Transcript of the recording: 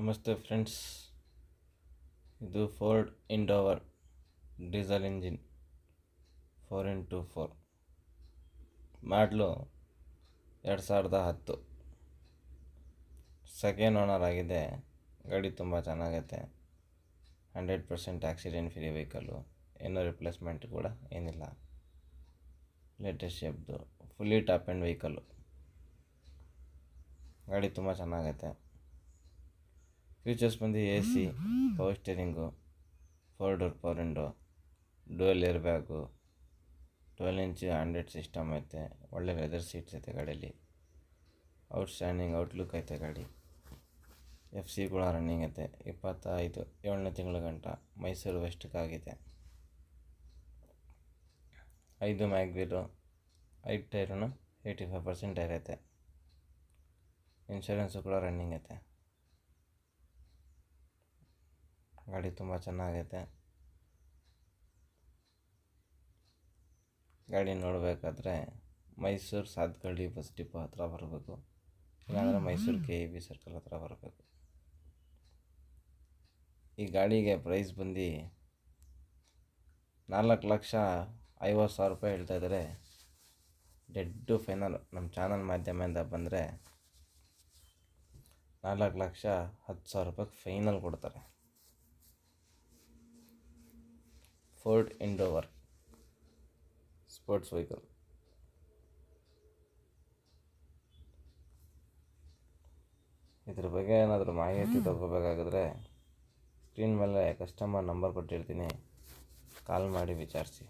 ನಮಸ್ತೆ ಫ್ರೆಂಡ್ಸ್, ಇದು Ford Endeavour diesel engine 4x4 ಮಾಡಲು 2010 ಸೆಕೆಂಡ್ ಓನರ್ ಆಗಿದೆ. ಗಾಡಿ ತುಂಬ ಚೆನ್ನಾಗೈತೆ. 100% ಆಕ್ಸಿಡೆಂಟ್ ಫ್ರೀ ವೆಹಿಕಲ್ಲು. ಏನೋ ರಿಪ್ಲೇಸ್ಮೆಂಟ್ ಕೂಡ ಏನಿಲ್ಲ. ಲೇಟೆಸ್ಟ್ ಶೇಪ್ದು ಫುಲ್ಲಿ ಟಾಪ್ ಆ್ಯಂಡ್ ವೆಹಿಕಲ್ಲು. ಗಾಡಿ ತುಂಬ ಚೆನ್ನಾಗೈತೆ. ಫೀಚರ್ಸ್ ಬಂದು AC, power steering, 4 door power window, dual air bag, 12 inch Android system ಐತೆ. ಒಳ್ಳೆ ಲೆದರ್ ಸೀಟ್ಸ್ ಐತೆ ಗಾಡೀಲಿ. ಔಟ್ಸ್ಟ್ಯಾಂಡಿಂಗ್ ಔಟ್ಲುಕ್ ಐತೆ ಗಾಡಿ. FC ಕೂಡ ರನ್ನಿಂಗ್ ಐತೆ. 25 7ನೇ ತಿಂಗಳ ಗಂಟ ಮೈಸೂರು ವೆಸ್ಟ್ಗಾಗಿದೆ. 5 ಮ್ಯಾಗ್ವೀಲು, 5 ಟೈರೂ 85% ಟೈರ್ ಐತೆ. ಇನ್ಶೂರೆನ್ಸು ಕೂಡ ರನ್ನಿಂಗ್ ಐತೆ. ಗಾಡಿ ತುಂಬ ಚೆನ್ನಾಗೈತೆ. ಗಾಡಿ ನೋಡಬೇಕಾದ್ರೆ ಮೈಸೂರು ಸಾತ್ಗಳ್ಳಿ ಬಸ್ ಡಿಪೋ ಹತ್ರ ಬರಬೇಕು, ಇಲ್ಲಾಂದರೆ ಮೈಸೂರು KEB ಸರ್ಕಲ್ ಹತ್ರ ಬರಬೇಕು. ಈ ಗಾಡಿಗೆ ಪ್ರೈಸ್ ಬಂದು 4,50,000 ರೂಪಾಯಿ ಹೇಳ್ತಾ ಇದ್ದಾರೆ. ಡೆಡ್ಡು ಫೈನಲ್ ನಮ್ಮ ಚಾನಲ್ ಮಾಧ್ಯಮದಿಂದ ಬಂದರೆ 4,10,000 ರೂಪಾಯಿಗೆ ಫೈನಲ್ ಕೊಡ್ತಾರೆ. Ford Endeavour sports vehicle. ಇದ್ರ ಬಗ್ಗೆ ಏನಾದರೂ ಮಾಹಿತಿ ತಗೋಬೇಕಾಗಿದ್ರೆ ಸ್ಕ್ರೀನ್ ಮೇಲೆ ಕಸ್ಟಮರ್ ನಂಬರ್ ಕೊಟ್ಟಿರ್ತೀನಿ, ಕಾಲ್ ಮಾಡಿ ವಿಚಾರಿಸಿ.